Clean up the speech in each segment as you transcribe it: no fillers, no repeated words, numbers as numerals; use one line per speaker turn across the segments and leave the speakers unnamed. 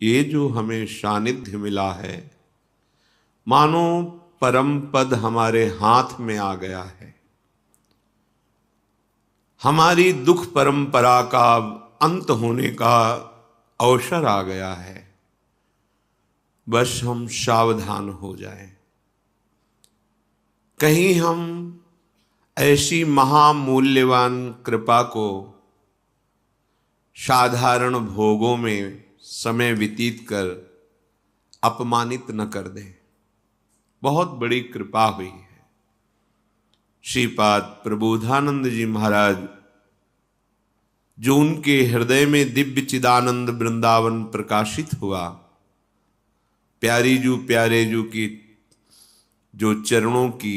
ये जो हमें सानिध्य मिला है, मानो परम पद हमारे हाथ में आ गया है। हमारी दुख परंपरा का अंत होने का अवसर आ गया है। बस हम सावधान हो जाएं, कहीं हम ऐसी महामूल्यवान कृपा को साधारण भोगों में समय व्यतीत कर अपमानित न कर दें। बहुत बड़ी कृपा हुई है। श्रीपाद प्रबोधानंद जी महाराज, जो उनके हृदय में दिव्य चिदानंद वृंदावन प्रकाशित हुआ, प्यारे जू की जो चरणों की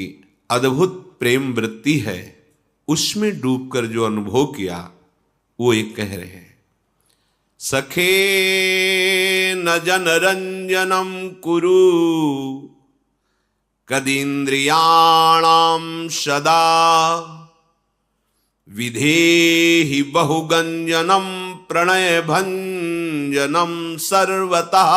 अद्भुत प्रेम वृत्ति है, उसमें डूबकर जो अनुभव किया, वो एक कह रहे हैं, सखे न जनरंजनम कुरु कदीन्द्रियाणाम सदा विधेहि बहुगंजनम प्रणय भंजनम सर्वतः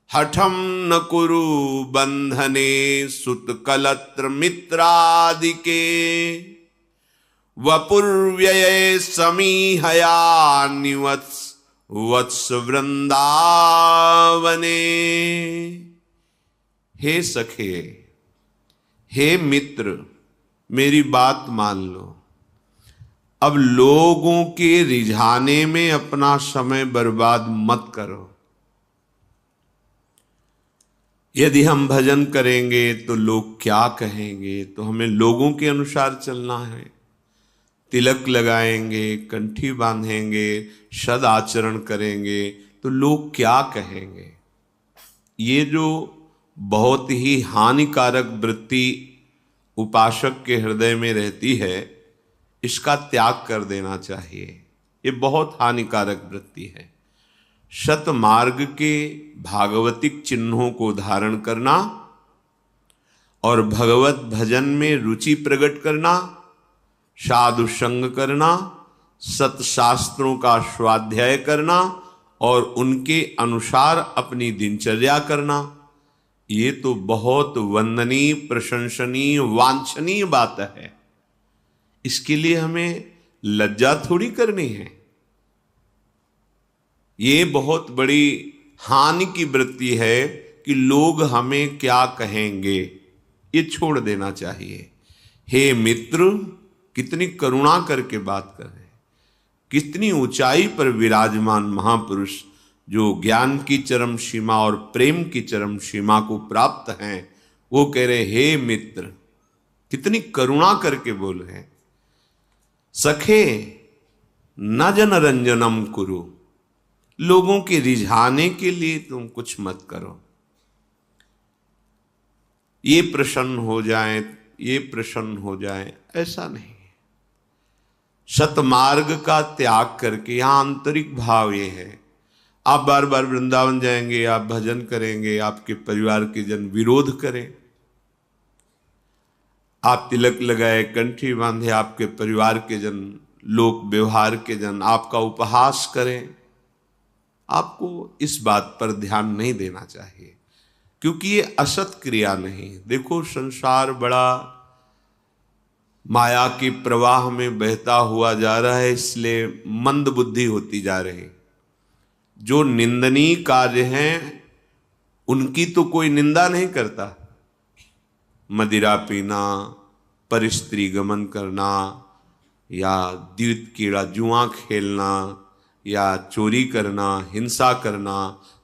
हठम न कुरु बंधने सुतकलत्र मित्रादिके वपुर्व्यये समीहया निवत्स वत्स वृंदावने। हे सखे, हे मित्र, मेरी बात मान लो। अब लोगों के रिझाने में अपना समय बर्बाद मत करो। यदि हम भजन करेंगे तो लोग क्या कहेंगे, तो हमें लोगों के अनुसार चलना है। तिलक लगाएंगे, कंठी बांधेंगे, सद आचरण करेंगे, तो लोग क्या कहेंगे। ये जो बहुत ही हानिकारक वृत्ति उपासक के हृदय में रहती है, इसका त्याग कर देना चाहिए। ये बहुत हानिकारक वृत्ति है। सतमार्ग के भागवतिक चिन्हों को धारण करना और भगवत भजन में रुचि प्रकट करना, साधु संग करना, सतशास्त्रों का स्वाध्याय करना और उनके अनुसार अपनी दिनचर्या करना, ये तो बहुत वंदनीय, प्रशंसनीय, वांछनीय बात है। इसके लिए हमें लज्जा थोड़ी करनी है। ये बहुत बड़ी हानि की वृत्ति है कि लोग हमें क्या कहेंगे, ये छोड़ देना चाहिए। हे मित्र, कितनी करुणा करके बात कर रहे हैं। कितनी ऊंचाई पर विराजमान महापुरुष, जो ज्ञान की चरम सीमा और प्रेम की चरम सीमा को प्राप्त हैं, वो कह रहे हे मित्र, कितनी करुणा करके बोल रहे हैं। सखे न जनरंजनम कुरु, लोगों के रिझाने के लिए तुम कुछ मत करो। ये प्रसन्न हो जाए, ये प्रसन्न हो जाए, ऐसा नहीं। सतमार्ग का त्याग करके, यहां आंतरिक भाव ये है। आप बार बार वृंदावन जाएंगे, आप भजन करेंगे, आपके परिवार के जन विरोध करें, आप तिलक लगाए, कंठी बांधे, आपके परिवार के जन, लोक व्यवहार के जन आपका उपहास करें, आपको इस बात पर ध्यान नहीं देना चाहिए, क्योंकि ये असत क्रिया नहीं। देखो, संसार बड़ा माया के प्रवाह में बहता हुआ जा रहा है, इसलिए मंद बुद्धि होती जा रही। जो निंदनीय कार्य हैं उनकी तो कोई निंदा नहीं करता। मदिरा पीना, परस्त्री गमन करना, या द्वित कीड़ा जुआ खेलना, या चोरी करना, हिंसा करना,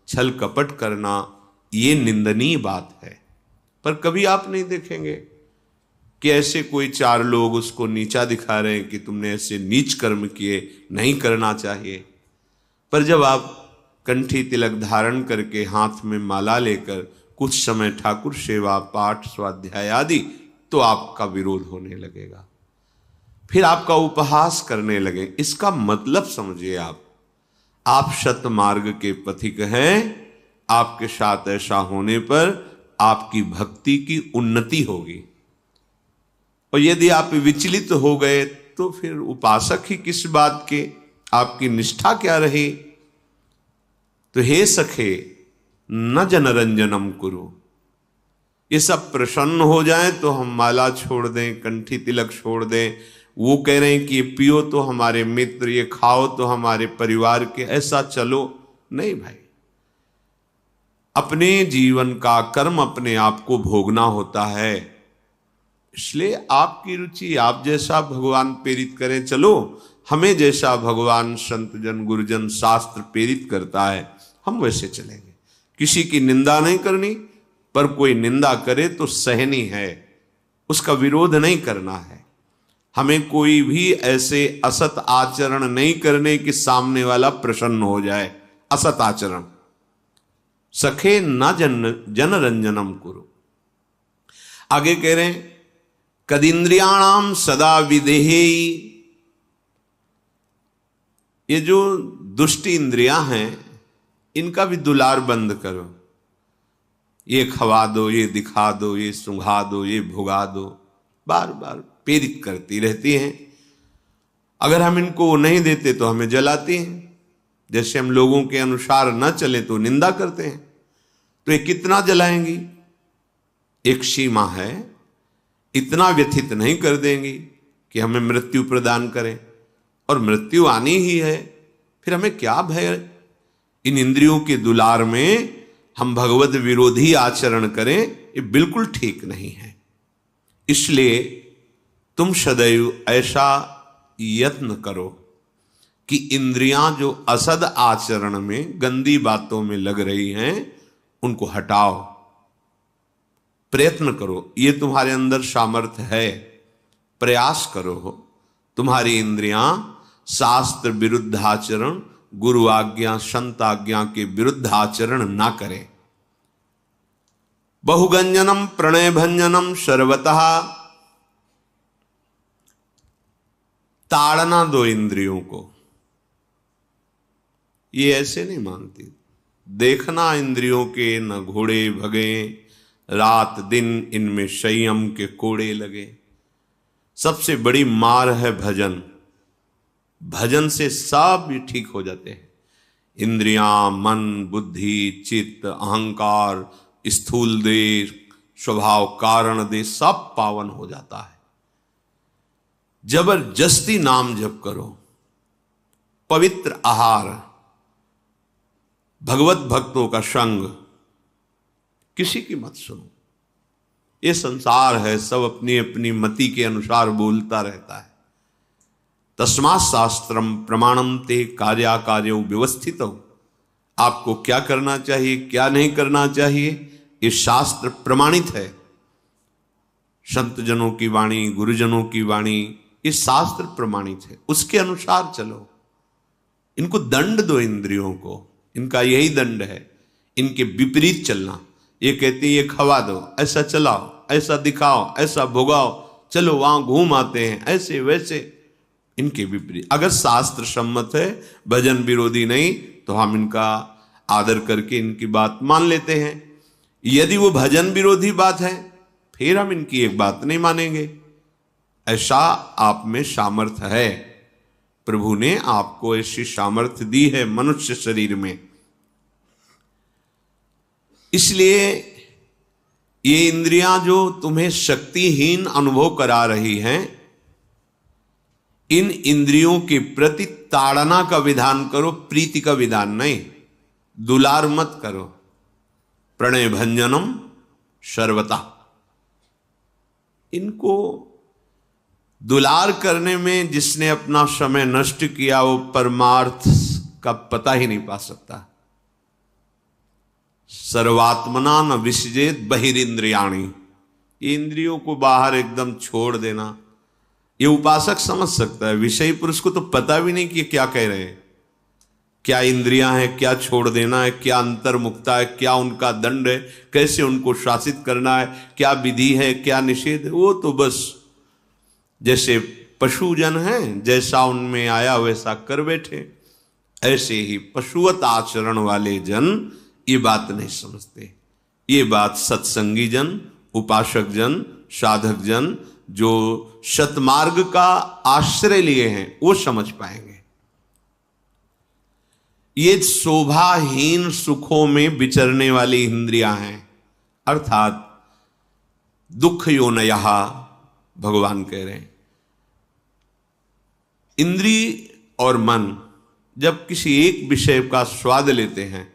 छल कपट करना, ये निंदनीय बात है। पर कभी आप नहीं देखेंगे कि ऐसे कोई चार लोग उसको नीचा दिखा रहे हैं कि तुमने ऐसे नीच कर्म किए, नहीं करना चाहिए। पर जब आप कंठी तिलक धारण करके, हाथ में माला लेकर कुछ समय ठाकुर सेवा, पाठ, स्वाध्याय आदि, तो आपका विरोध होने लगेगा, फिर आपका उपहास करने लगे। इसका मतलब समझिए, आप सतमार्ग के पथिक हैं। आपके साथ ऐसा होने पर आपकी भक्ति की उन्नति होगी, और यदि आप विचलित हो गए तो फिर उपासक ही किस बात के, आपकी निष्ठा क्या रही। तो हे सखे न जनरंजनम कुरु, ये सब प्रसन्न हो जाए तो हम माला छोड़ दें, कंठी तिलक छोड़ दें। वो कह रहे हैं कि ये पियो तो हमारे मित्र, ये खाओ तो हमारे परिवार के, ऐसा चलो नहीं भाई। अपने जीवन का कर्म अपने आप को भोगना होता है, इसलिए आपकी रुचि, आप जैसा भगवान प्रेरित करें चलो, हमें जैसा भगवान संत जन गुरुजन शास्त्र प्रेरित करता है हम वैसे चलेंगे। किसी की निंदा नहीं करनी, पर कोई निंदा करे तो सहनी है, उसका विरोध नहीं करना है। हमें कोई भी ऐसे असत आचरण नहीं करने कि सामने वाला प्रसन्न हो जाए, असत आचरण। सखे न जनरंजनम कुरु। आगे कह रहे हैं कदिंद्रियाणाम सदा विदेहेयी, ये जो दुष्ट इंद्रियां हैं इनका भी दुलार बंद करो। ये खवा दो, ये दिखा दो, ये सुंघा दो, ये भुगा दो, बार बार प्रेरित करती रहती हैं। अगर हम इनको नहीं देते तो हमें जलाती हैं। जैसे हम लोगों के अनुसार न चले तो निंदा करते हैं, तो ये कितना जलाएंगी? एक सीमा है, इतना व्यथित नहीं कर देंगी कि हमें मृत्यु प्रदान करें, और मृत्यु आनी ही है, फिर हमें क्या भय? इन इंद्रियों के दुलार में हम भगवत विरोधी आचरण करें, ये बिल्कुल ठीक नहीं है। इसलिए तुम सदैव ऐसा यत्न करो कि इंद्रियां जो असद आचरण में, गंदी बातों में लग रही हैं, उनको हटाओ, प्रयत्न करो। ये तुम्हारे अंदर सामर्थ्य है, प्रयास करो। तुम्हारी इंद्रियां शास्त्र विरुद्ध आचरण, गुरु आज्ञा संत आज्ञा के विरुद्ध आचरण ना करें। बहुगंजनम प्रणय भंजनम सर्वतः, ताड़ना दो इंद्रियों को। ये ऐसे नहीं मानती। देखना इंद्रियों के न घोड़े भगे, रात दिन इनमें संयम के कोड़े लगे। सबसे बड़ी मार है भजन। भजन से सब भी ठीक हो जाते हैं। इंद्रियां, मन, बुद्धि, चित्त, अहंकार, स्थूल देह, स्वभाव, कारण देह, सब पावन हो जाता है। जबरदस्ती नाम जप करो, पवित्र आहार, भगवत भक्तों का संग, किसी की मत सुनो। ये संसार है, सब अपनी अपनी मति के अनुसार बोलता रहता है। तस्मात् शास्त्रम प्रमाणम ते कार्याकार्यो व्यवस्थित हो। आपको क्या करना चाहिए, क्या नहीं करना चाहिए, ये शास्त्र प्रमाणित है। संत जनों की वाणी, गुरुजनों की वाणी, ये शास्त्र प्रमाणित है, उसके अनुसार चलो। इनको दंड दो, इंद्रियों को, इनका यही दंड है, इनके विपरीत चलना। ये कहते हैं ये खवा दो, ऐसा चलाओ, ऐसा दिखाओ, ऐसा भोगाओ, चलो वहां घूम आते हैं, ऐसे वैसे, इनके विपरीत। अगर शास्त्र सम्मत है, भजन विरोधी नहीं, तो हम इनका आदर करके इनकी बात मान लेते हैं। यदि वो भजन विरोधी बात है, फिर हम इनकी एक बात नहीं मानेंगे। ऐसा आप में सामर्थ्य है, प्रभु ने आपको ऐसी सामर्थ्य दी है मनुष्य शरीर में। इसलिए ये इंद्रियां जो तुम्हें शक्तिहीन अनुभव करा रही हैं, इन इंद्रियों के प्रति ताड़ना का विधान करो, प्रीति का विधान नहीं। दुलार मत करो। प्रणय भंजनम सर्वता। इनको दुलार करने में जिसने अपना समय नष्ट किया, वो परमार्थ का पता ही नहीं पा सकता। सर्वात्मना न विसजेत बहिरिंद्रियाणी। ये इंद्रियों को बाहर एकदम छोड़ देना, ये उपासक समझ सकता है। विषयी पुरुष को तो पता भी नहीं कि क्या कह रहे हैं, क्या इंद्रियां हैं, क्या छोड़ देना है, क्या अंतर्मुक्ता है, क्या उनका दंड है, कैसे उनको शासित करना है, क्या विधि है, क्या निषेध है। वो तो बस जैसे पशुजन हैं, जैसा उनमें आया वैसा कर बैठे। ऐसे ही पशुवत आचरण वाले जन ये बात नहीं समझते। ये बात सत्संगी जन, उपासक जन, साधक जन जो सतमार्ग का आश्रय लिए हैं, वो समझ पाएंगे। ये शोभाहीन सुखों में विचरने वाली इंद्रियां हैं, अर्थात दुख योनयः भगवान कह रहे हैं। इंद्रिय और मन जब किसी एक विषय का स्वाद लेते हैं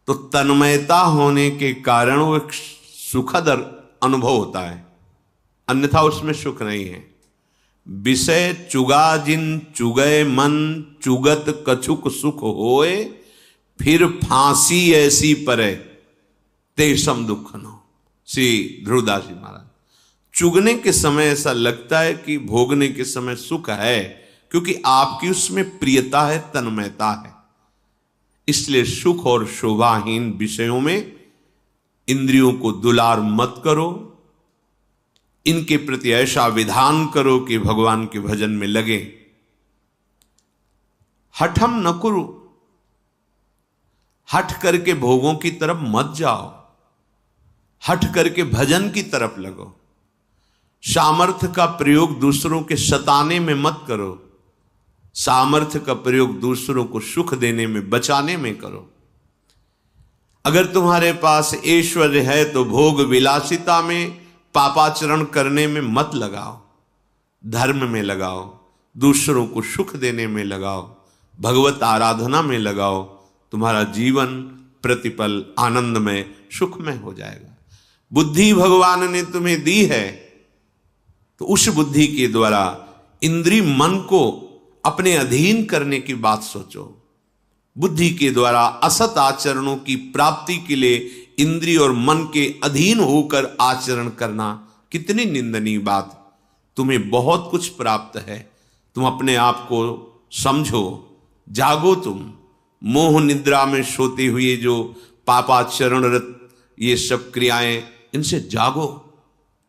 तो तन्मयता होने के कारण वो एक सुखद अनुभव होता है, अन्यथा उसमें सुख नहीं है। विषय चुगा जिन चुगय मन चुगत कछुक सुख होए, फिर फांसी ऐसी परे तेसम दुख न। श्री ध्रुवदास जी महाराज, चुगने के समय ऐसा लगता है कि भोगने के समय सुख है, क्योंकि आपकी उसमें प्रियता है, तन्मयता है। इसलिए सुख और शोभाहीन विषयों में इंद्रियों को दुलार मत करो, इनके प्रति ऐसा विधान करो कि भगवान के भजन में लगे। हठम न करो, हठ करके भोगों की तरफ मत जाओ, हठ करके भजन की तरफ लगो। सामर्थ्य का प्रयोग दूसरों के सताने में मत करो, सामर्थ्य का प्रयोग दूसरों को सुख देने में, बचाने में करो। अगर तुम्हारे पास ऐश्वर्य है तो भोग विलासिता में, पापाचरण करने में मत लगाओ, धर्म में लगाओ, दूसरों को सुख देने में लगाओ, भगवत आराधना में लगाओ। तुम्हारा जीवन प्रतिपल आनंदमय सुखमय हो जाएगा। बुद्धि भगवान ने तुम्हें दी है तो उस बुद्धि के द्वारा इंद्रिय मन को अपने अधीन करने की बात सोचो। बुद्धि के द्वारा असत आचरणों की प्राप्ति के लिए इंद्रिय और मन के अधीन होकर आचरण करना कितनी निंदनीय बात। तुम्हें बहुत कुछ प्राप्त है, तुम अपने आप को समझो, जागो। तुम मोह निद्रा में सोते हुए जो पापाचरणरत ये सब क्रियाएं, इनसे जागो।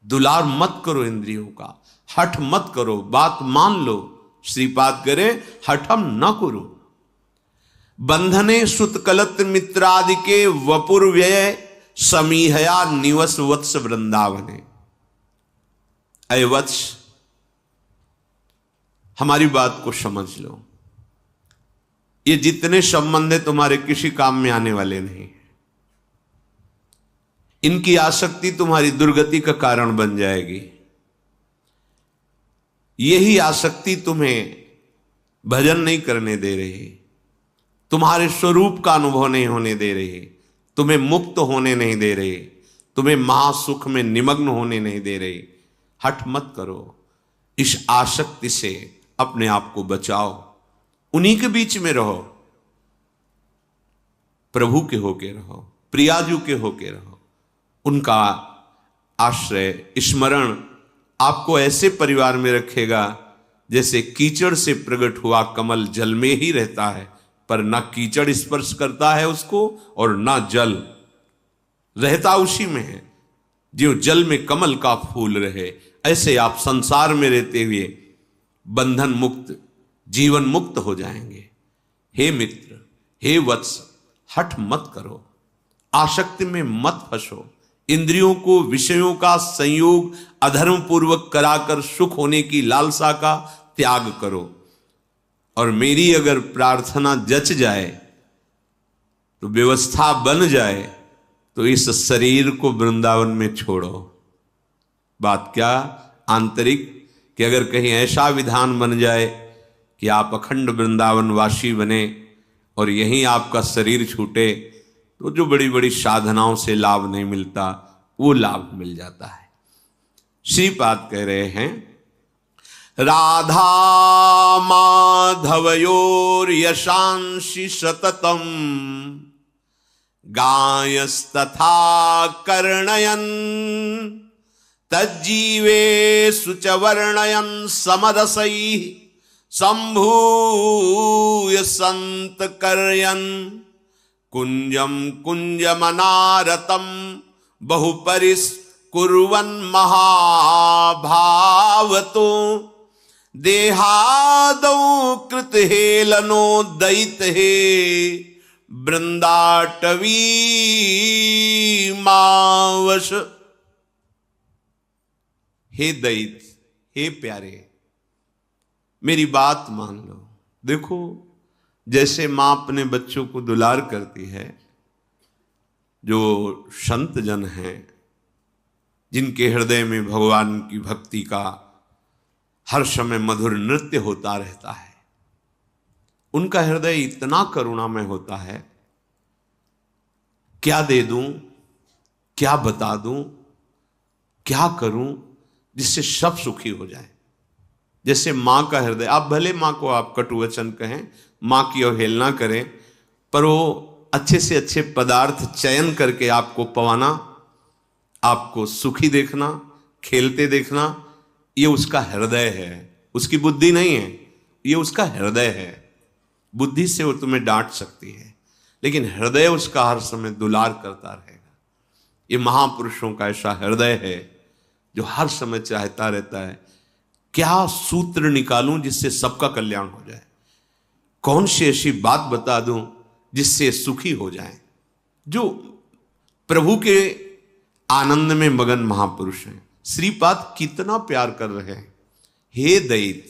दुलार मत करो इंद्रियों का, हठ मत करो, बात मान लो। श्रीपाद करे हठम न करो। बंधने सुतकलत मित्रादि के वपुर व्यय, समीहया निवस वत्स वृंदावने। अय वत्स, हमारी बात को समझ लो। ये जितने संबंध है तुम्हारे किसी काम में आने वाले नहीं। इनकी आसक्ति तुम्हारी दुर्गति का कारण बन जाएगी। यही आसक्ति तुम्हें भजन नहीं करने दे रही, तुम्हारे स्वरूप का अनुभव नहीं होने दे रही, तुम्हें मुक्त होने नहीं दे रही, तुम्हें महासुख में निमग्न होने नहीं दे रही। हठ मत करो, इस आसक्ति से अपने आप को बचाओ। उन्हीं के बीच में रहो, प्रभु के होके रहो, प्रियाजू के होके रहो। उनका आश्रय स्मरण आपको ऐसे परिवार में रखेगा जैसे कीचड़ से प्रकट हुआ कमल जल में ही रहता है, पर ना कीचड़ स्पर्श करता है उसको और ना जल, रहता उसी में है। जो जल में कमल का फूल रहे, ऐसे आप संसार में रहते हुए बंधन मुक्त, जीवन मुक्त हो जाएंगे। हे मित्र, हे वत्स, हठ मत करो, आसक्ति में मत फंसो। इंद्रियों को विषयों का संयोग अधर्म पूर्वक कराकर सुख होने की लालसा का त्याग करो। और मेरी अगर प्रार्थना जच जाए तो व्यवस्था बन जाए तो इस शरीर को वृंदावन में छोड़ो। बात क्या आंतरिक, कि अगर कहीं ऐसा विधान बन जाए कि आप अखंड वृंदावन वासी बने और यहीं आपका शरीर छूटे, तो जो बड़ी बड़ी साधनाओं से लाभ नहीं मिलता वो लाभ मिल जाता है। श्रीपाद कह रहे हैं, राधा माधवयोर यशांसि सततम गायस्तथा कर्णयन् तज्जीवेषु च वर्णयन् समरसैः संभूय संतकर्यन् कुंजम कुंजमनारतम बहुपरिस्कुर्वन् महाभावतो देहादौ कृतहेलनो दैत्ये वृंदाटवी मावश। हे दैत, हे प्यारे, मेरी बात मान लो। देखो, जैसे माँ अपने बच्चों को दुलार करती है, जो संत जन हैं जिनके हृदय में भगवान की भक्ति का हर समय मधुर नृत्य होता रहता है, उनका हृदय इतना करुणामय होता है, क्या दे दूं, क्या बता दूं, क्या करूं जिससे सब सुखी हो जाए। जैसे मां का हृदय, आप भले मां को आप कटु वचन कहें, मां की अवहेलना करें, पर वो अच्छे से अच्छे पदार्थ चयन करके आपको पवाना, आपको सुखी देखना, खेलते देखना, ये उसका हृदय है, उसकी बुद्धि नहीं है, ये उसका हृदय है। बुद्धि से वो तुम्हें डांट सकती है, लेकिन हृदय उसका हर समय दुलार करता रहेगा। ये महापुरुषों का ऐसा हृदय है जो हर समय चाहता रहता है क्या सूत्र निकालूं जिससे सबका कल्याण हो जाए, कौन सी ऐसी बात बता दूं जिससे सुखी हो जाए। जो प्रभु के आनंद में मगन महापुरुष हैं। श्रीपाद कितना प्यार कर रहे हैं, हे दैत,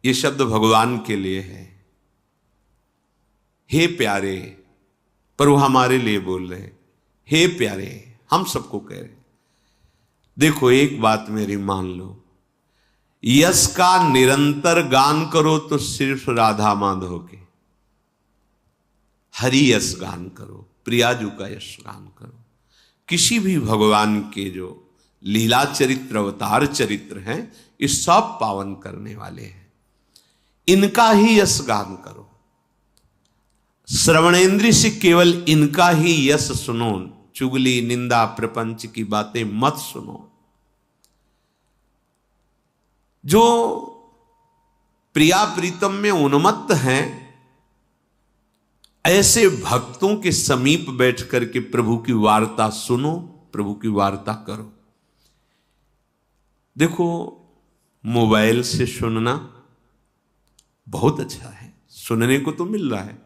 ये शब्द भगवान के लिए है, हे प्यारे, पर वो हमारे लिए बोल रहे हैं, हे प्यारे, हम सबको कह रहे। देखो एक बात मेरी मान लो, यश का निरंतर गान करो तो सिर्फ राधा माधव के, हरि यश गान करो, प्रियाजू का यश गान करो। किसी भी भगवान के जो लीला चरित्र, अवतार चरित्र हैं, ये सब पावन करने वाले हैं, इनका ही यश गान करो। श्रवणेन्द्रिय से केवल इनका ही यश सुनो, चुगली निंदा प्रपंच की बातें मत सुनो। जो प्रिया प्रीतम में उन्मत्त हैं, ऐसे भक्तों के समीप बैठ करके प्रभु की वार्ता सुनो, प्रभु की वार्ता करो। देखो मोबाइल से सुनना बहुत अच्छा है, सुनने को तो मिल रहा है,